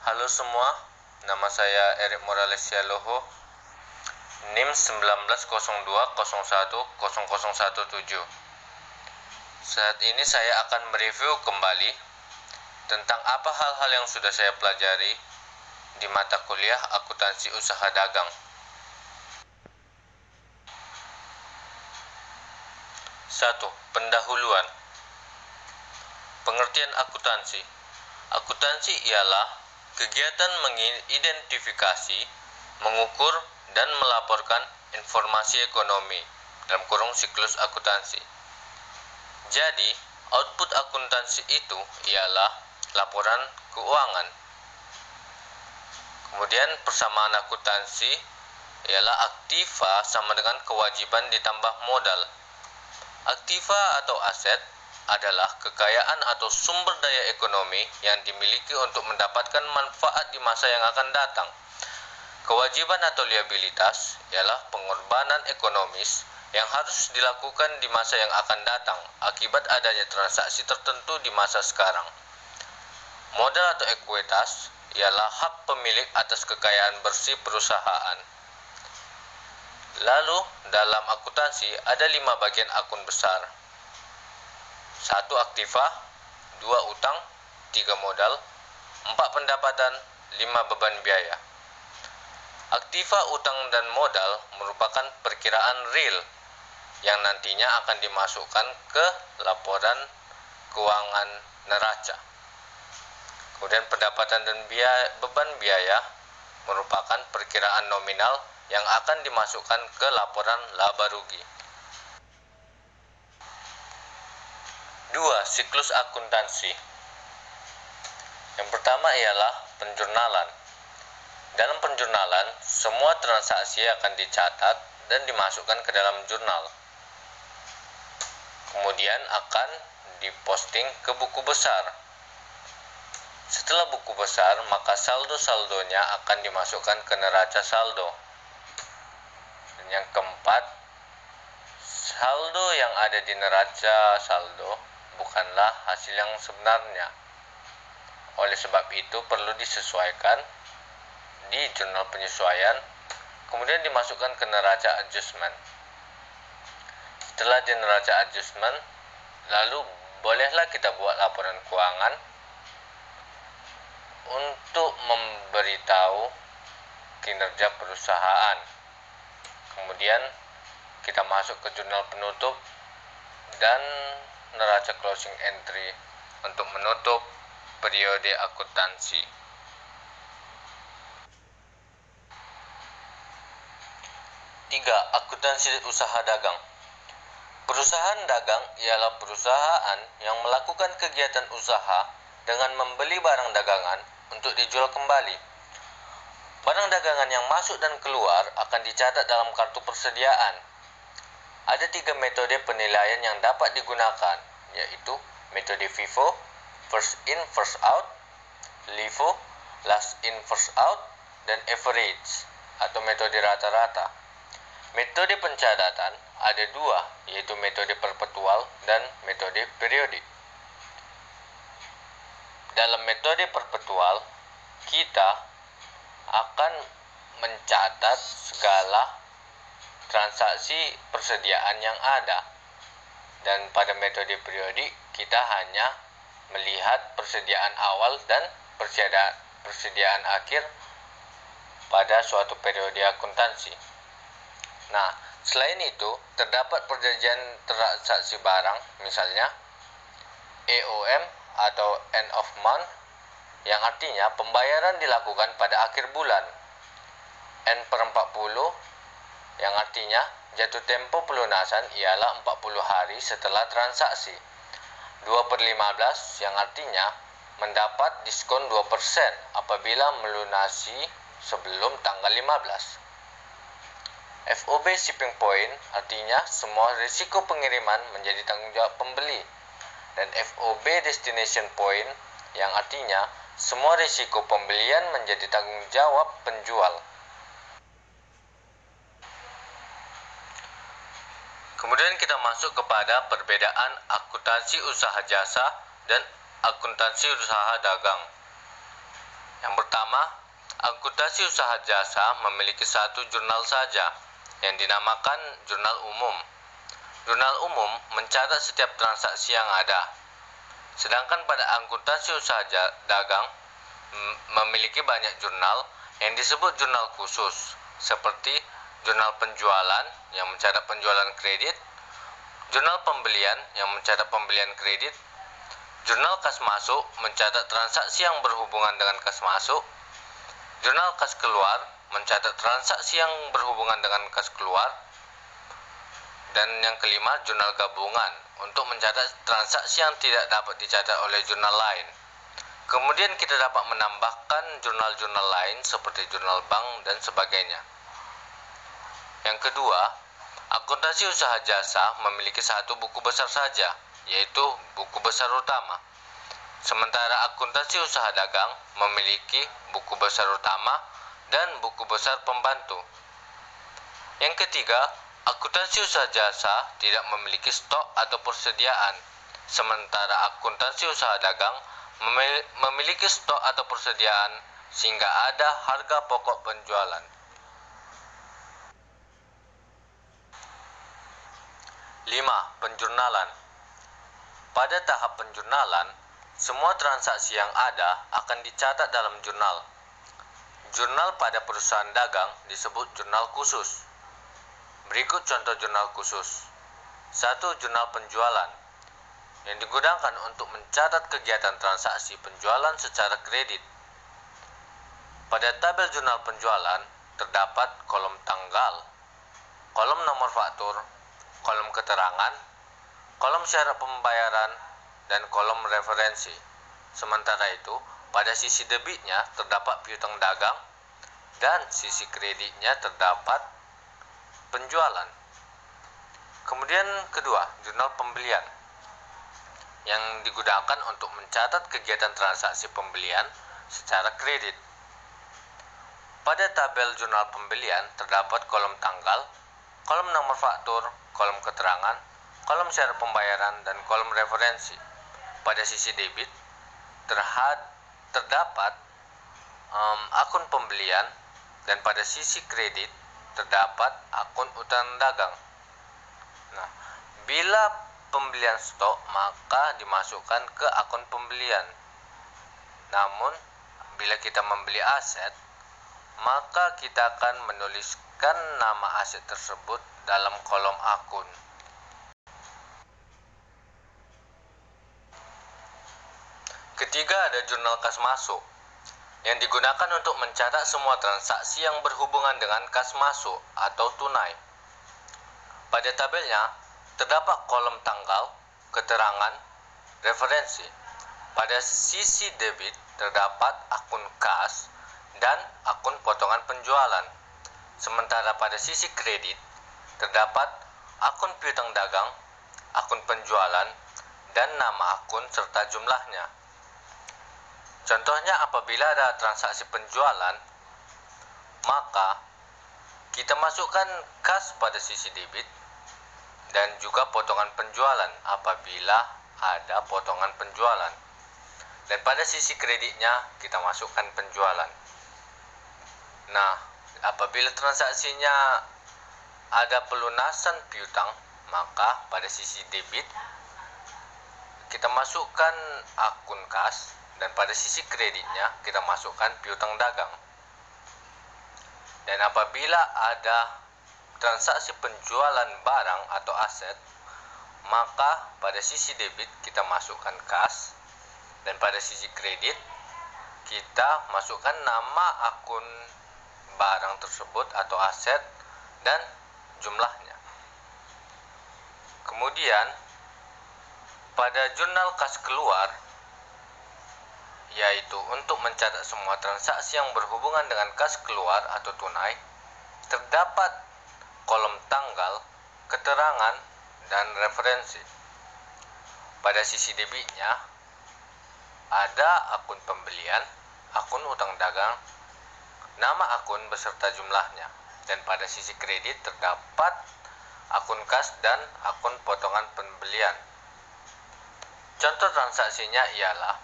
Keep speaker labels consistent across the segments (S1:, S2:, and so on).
S1: Halo semua, nama saya Erik Morales Sialoho, NIM 1902010017. Saat ini saya akan mereview kembali tentang apa hal-hal yang sudah saya pelajari di mata kuliah akuntansi usaha dagang. 1. Pendahuluan. Pengertian akuntansi. Akuntansi ialah kegiatan mengidentifikasi, mengukur, dan melaporkan informasi ekonomi dalam kurung siklus akuntansi. Jadi, output akuntansi itu ialah laporan keuangan. Kemudian persamaan akuntansi ialah aktiva sama dengan kewajiban ditambah modal. Aktiva atau aset adalah kekayaan atau sumber daya ekonomi yang dimiliki untuk mendapatkan manfaat di masa yang akan datang. Kewajiban atau liabilitas ialah pengorbanan ekonomis yang harus dilakukan di masa yang akan datang akibat adanya transaksi tertentu di masa sekarang. Modal atau ekuitas ialah hak pemilik atas kekayaan bersih perusahaan. Lalu, dalam akuntansi ada 5 bagian akun besar. 1. Aktiva, 2. Utang, 3. Modal, 4. Pendapatan, 5. Beban biaya. Aktiva, utang, dan modal merupakan perkiraan real yang nantinya akan dimasukkan ke laporan keuangan neraca. Kemudian pendapatan dan beban biaya merupakan perkiraan nominal yang akan dimasukkan ke laporan laba rugi. 2. Siklus akuntansi. Yang pertama ialah penjurnalan. Dalam penjurnalan, semua transaksi akan dicatat dan dimasukkan ke dalam jurnal. Kemudian akan diposting ke buku besar. Setelah buku besar, maka saldo-saldonya akan dimasukkan ke neraca saldo. Dan yang keempat, saldo yang ada di neraca saldo bukanlah hasil yang sebenarnya. Oleh sebab itu perlu disesuaikan di jurnal penyesuaian, kemudian dimasukkan ke neraca adjustment. Setelah di neraca adjustment, lalu bolehlah kita buat laporan keuangan untuk memberitahu kinerja perusahaan. Kemudian kita masuk ke jurnal penutup dan neraca closing entry untuk menutup periode akuntansi. 3. Akuntansi usaha dagang. Perusahaan dagang ialah perusahaan yang melakukan kegiatan usaha dengan membeli barang dagangan untuk dijual kembali. Barang dagangan yang masuk dan keluar akan dicatat dalam kartu persediaan. Ada 3 metode penilaian yang dapat digunakan, yaitu metode FIFO, first in first out, LIFO, last in first out, dan average atau metode rata-rata. Metode pencatatan ada 2, yaitu metode perpetual dan metode periodik. Dalam metode perpetual, kita akan mencatat segala transaksi persediaan yang ada. Dan pada metode periodik, kita hanya melihat persediaan awal dan persediaan akhir pada suatu periode akuntansi. Nah, selain itu, terdapat perjanjian transaksi barang, misalnya EOM atau end of month, yang artinya pembayaran dilakukan pada akhir bulan. N/40, yang artinya jatuh tempo pelunasan ialah 40 hari setelah transaksi. 2/15, yang artinya mendapat diskon 2% apabila melunasi sebelum tanggal 15. FOB shipping point artinya semua risiko pengiriman menjadi tanggung jawab pembeli, dan FOB destination point yang artinya semua risiko pembelian menjadi tanggung jawab penjual. Kemudian kita masuk kepada perbedaan akuntansi usaha jasa dan akuntansi usaha dagang. Yang pertama, akuntansi usaha jasa memiliki satu jurnal saja yang dinamakan jurnal umum. Jurnal umum mencatat setiap transaksi yang ada. Sedangkan pada akuntansi usaha dagang memiliki banyak jurnal yang disebut jurnal khusus, seperti jurnal penjualan yang mencatat penjualan kredit, jurnal pembelian yang mencatat pembelian kredit, jurnal kas masuk mencatat transaksi yang berhubungan dengan kas masuk, jurnal kas keluar mencatat transaksi yang berhubungan dengan kas keluar, dan yang kelima, jurnal gabungan untuk mencatat transaksi yang tidak dapat dicatat oleh jurnal lain. Kemudian kita dapat menambahkan jurnal-jurnal lain seperti jurnal bank dan sebagainya. Yang kedua, akuntansi usaha jasa memiliki satu buku besar saja, yaitu buku besar utama. Sementara akuntansi usaha dagang memiliki buku besar utama dan buku besar pembantu. Yang ketiga, akuntansi usaha jasa tidak memiliki stok atau persediaan, sementara akuntansi usaha dagang memiliki stok atau persediaan sehingga ada harga pokok penjualan. 5. Penjurnalan. Pada tahap penjurnalan, semua transaksi yang ada akan dicatat dalam jurnal. Jurnal pada perusahaan dagang disebut jurnal khusus. Berikut contoh jurnal khusus. 1. Jurnal penjualan yang digunakan untuk mencatat kegiatan transaksi penjualan secara kredit. Pada tabel jurnal penjualan terdapat kolom tanggal, kolom nomor faktur, kolom keterangan, kolom syarat pembayaran, dan kolom referensi. Sementara itu, pada sisi debitnya terdapat piutang dagang dan sisi kreditnya terdapat penjualan. Kemudian kedua, jurnal pembelian yang digunakan untuk mencatat kegiatan transaksi pembelian secara kredit. Pada tabel jurnal pembelian terdapat kolom tanggal, kolom nomor faktur, kolom keterangan, kolom syarat pembayaran, dan kolom referensi. Pada sisi debit terdapat akun pembelian, dan pada sisi kredit terdapat akun utang dagang. Nah, bila pembelian stok maka dimasukkan ke akun pembelian. Namun, bila kita membeli aset, maka kita akan menuliskan nama aset tersebut dalam kolom akun. Ketiga, ada jurnal kas masuk yang digunakan untuk mencatat semua transaksi yang berhubungan dengan kas masuk atau tunai. Pada tabelnya terdapat kolom tanggal, keterangan, referensi. Pada sisi debit terdapat akun kas dan akun potongan penjualan. Sementara pada sisi kredit terdapat akun piutang dagang, akun penjualan, dan nama akun serta jumlahnya. Contohnya, apabila ada transaksi penjualan, maka kita masukkan kas pada sisi debit dan juga potongan penjualan apabila ada potongan penjualan. Dan pada sisi kreditnya kita masukkan penjualan. Nah, apabila transaksinya ada pelunasan piutang, maka pada sisi debit kita masukkan akun kas dan pada sisi kreditnya kita masukkan piutang dagang. Dan apabila ada transaksi penjualan barang atau aset, maka pada sisi debit kita masukkan kas dan pada sisi kredit kita masukkan nama akun barang tersebut atau aset dan jumlahnya. Kemudian pada jurnal kas keluar, yaitu untuk mencatat semua transaksi yang berhubungan dengan kas keluar atau tunai, terdapat kolom tanggal, keterangan, dan referensi. Pada sisi debitnya ada akun pembelian, akun utang dagang, nama akun beserta jumlahnya. Dan pada sisi kredit terdapat akun kas dan akun potongan pembelian. Contoh transaksinya ialah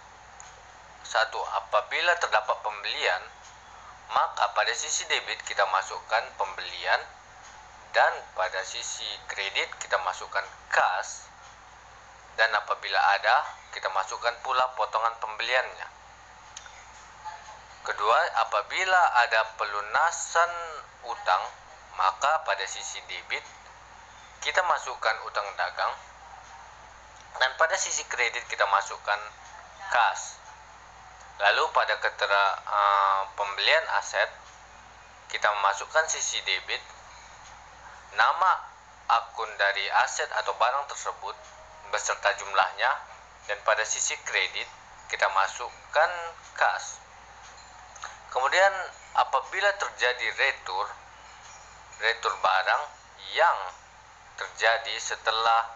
S1: 1. Satu, apabila terdapat pembelian, maka pada sisi debit kita masukkan pembelian dan pada sisi kredit kita masukkan kas, dan apabila ada kita masukkan pula potongan pembeliannya. Kedua, apabila ada pelunasan utang, maka pada sisi debit kita masukkan utang dagang dan pada sisi kredit kita masukkan kas. Lalu pada pembelian aset kita memasukkan sisi debit, nama akun dari aset atau barang tersebut beserta jumlahnya, dan pada sisi kredit kita masukkan kas. Kemudian apabila terjadi retur barang yang terjadi setelah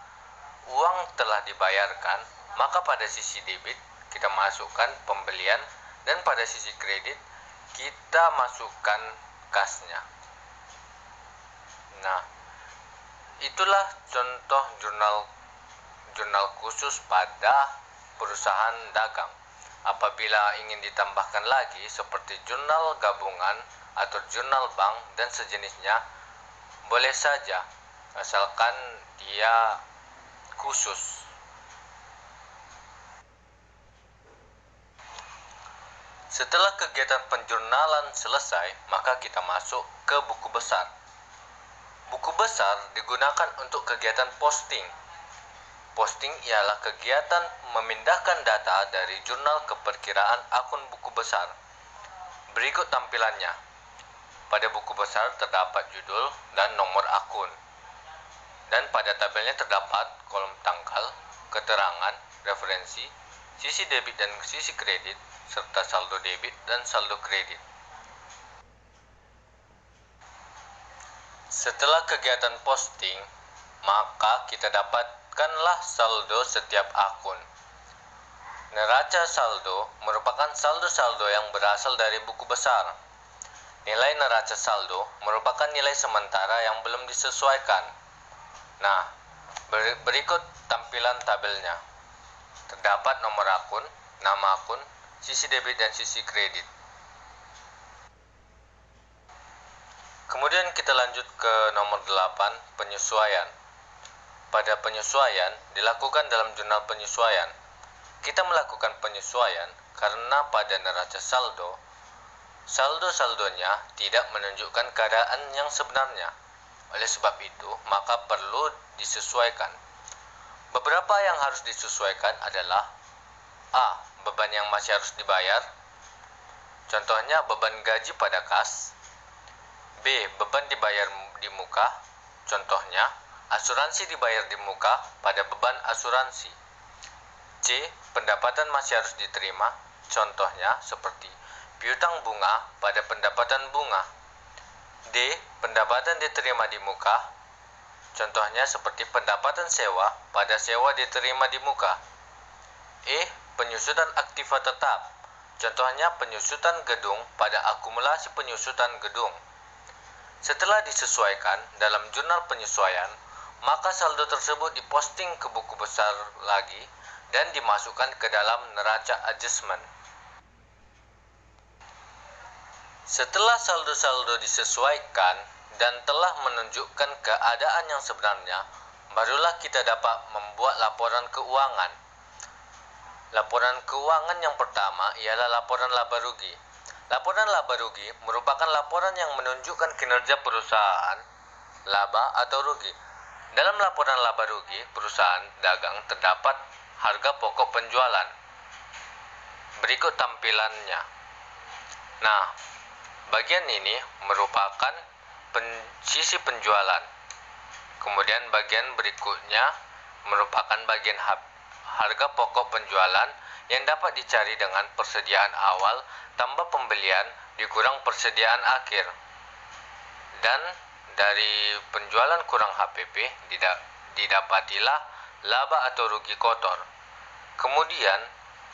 S1: uang telah dibayarkan, maka pada sisi debit kita masukkan pembelian dan pada sisi kredit kita masukkan kasnya. Nah, itulah contoh jurnal khusus pada perusahaan dagang. Apabila ingin ditambahkan lagi seperti jurnal gabungan atau jurnal bank dan sejenisnya, boleh saja, asalkan dia khusus. Setelah kegiatan penjurnalan selesai, maka kita masuk ke buku besar. Buku besar digunakan untuk kegiatan posting. Posting ialah kegiatan memindahkan data dari jurnal ke perkiraan akun buku besar. Berikut tampilannya. Pada buku besar terdapat judul dan nomor akun. Dan pada tabelnya terdapat kolom tanggal, keterangan, referensi, sisi debit dan sisi kredit, serta saldo debit dan saldo kredit. Setelah kegiatan posting, maka kita dapatkanlah saldo setiap akun. Neraca saldo merupakan saldo-saldo yang berasal dari buku besar. Nilai neraca saldo merupakan nilai sementara yang belum disesuaikan. Nah, berikut tampilan tabelnya. Terdapat nomor akun, nama akun, sisi debit dan sisi kredit. Kemudian kita lanjut ke nomor 8, penyesuaian. Pada penyesuaian dilakukan dalam jurnal penyesuaian. Kita melakukan penyesuaian karena pada neraca saldo-saldonya tidak menunjukkan keadaan yang sebenarnya. Oleh sebab itu, maka perlu disesuaikan. Beberapa yang harus disesuaikan adalah A. Beban yang masih harus dibayar. Contohnya beban gaji pada kas. B. Beban dibayar di muka. Contohnya asuransi dibayar di muka pada beban asuransi. C. Pendapatan masih harus diterima. Contohnya seperti piutang bunga pada pendapatan bunga. D. Pendapatan diterima di muka. Contohnya seperti pendapatan sewa pada sewa diterima di muka. E. Penyusutan aktiva tetap. Contohnya penyusutan gedung pada akumulasi penyusutan gedung. Setelah disesuaikan dalam jurnal penyesuaian, maka saldo tersebut diposting ke buku besar lagi dan dimasukkan ke dalam neraca adjustment. Setelah saldo-saldo disesuaikan dan telah menunjukkan keadaan yang sebenarnya, barulah kita dapat membuat laporan keuangan. Laporan keuangan yang pertama ialah laporan laba rugi. Laporan laba rugi merupakan laporan yang menunjukkan kinerja perusahaan, laba atau rugi. Dalam laporan laba rugi, perusahaan dagang terdapat harga pokok penjualan. Berikut tampilannya. Nah, bagian ini merupakan sisi penjualan. Kemudian bagian berikutnya merupakan bagian harga pokok penjualan yang dapat dicari dengan persediaan awal tambah pembelian dikurang persediaan akhir. Dan dari penjualan kurang HPP didapatilah laba atau rugi kotor. Kemudian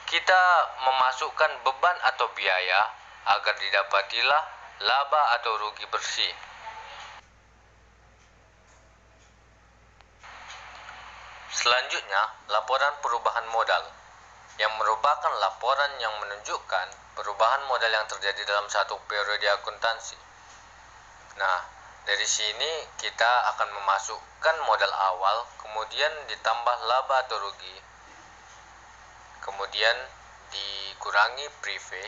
S1: kita memasukkan beban atau biaya agar didapatilah laba atau rugi bersih. Selanjutnya, laporan perubahan modal. yang merupakan laporan yang menunjukkan perubahan modal yang terjadi dalam satu periode akuntansi. Nah, dari sini kita akan memasukkan modal awal, kemudian ditambah laba atau rugi, kemudian dikurangi prive,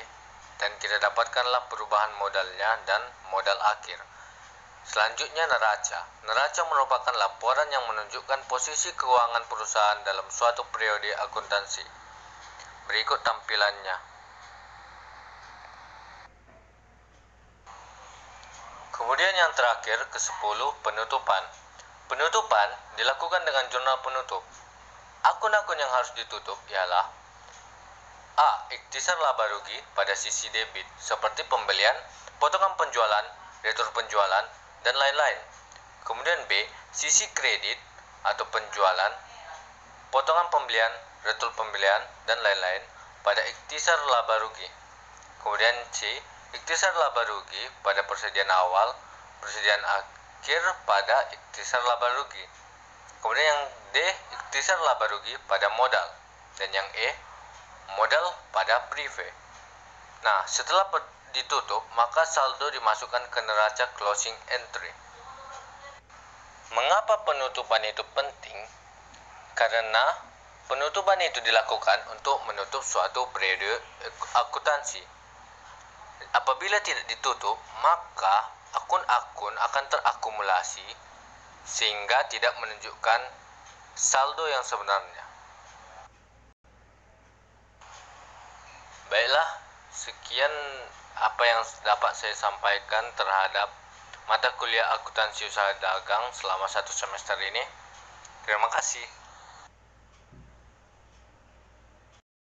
S1: dan kita dapatkanlah perubahan modalnya dan modal akhir. Selanjutnya neraca. Neraca merupakan laporan yang menunjukkan posisi keuangan perusahaan dalam suatu periode akuntansi. Berikut tampilannya. Kemudian yang terakhir, ke-10, penutupan. Penutupan dilakukan dengan jurnal penutup. Akun-akun yang harus ditutup ialah A. Ikhtisar laba rugi pada sisi debit, seperti pembelian, potongan penjualan, retur penjualan, dan lain-lain. Kemudian B. Sisi kredit atau penjualan, potongan pembelian, retur pembelian, dan lain-lain pada ikhtisar laba rugi. Kemudian C. Ikhtisar laba rugi pada persediaan awal, persediaan akhir pada ikhtisar laba rugi. Kemudian yang D. Ikhtisar laba rugi pada modal. Dan yang E. Modal pada prive. Nah, setelah ditutup, maka saldo dimasukkan ke neraca closing entry. Mengapa penutupan itu penting? Karena penutupan itu dilakukan untuk menutup suatu periode akuntansi. Apabila tidak ditutup, maka akun-akun akan terakumulasi sehingga tidak menunjukkan saldo yang sebenarnya. Baiklah, sekian apa yang dapat saya sampaikan terhadap mata kuliah akuntansi usaha dagang selama 1 semester ini. Terima kasih.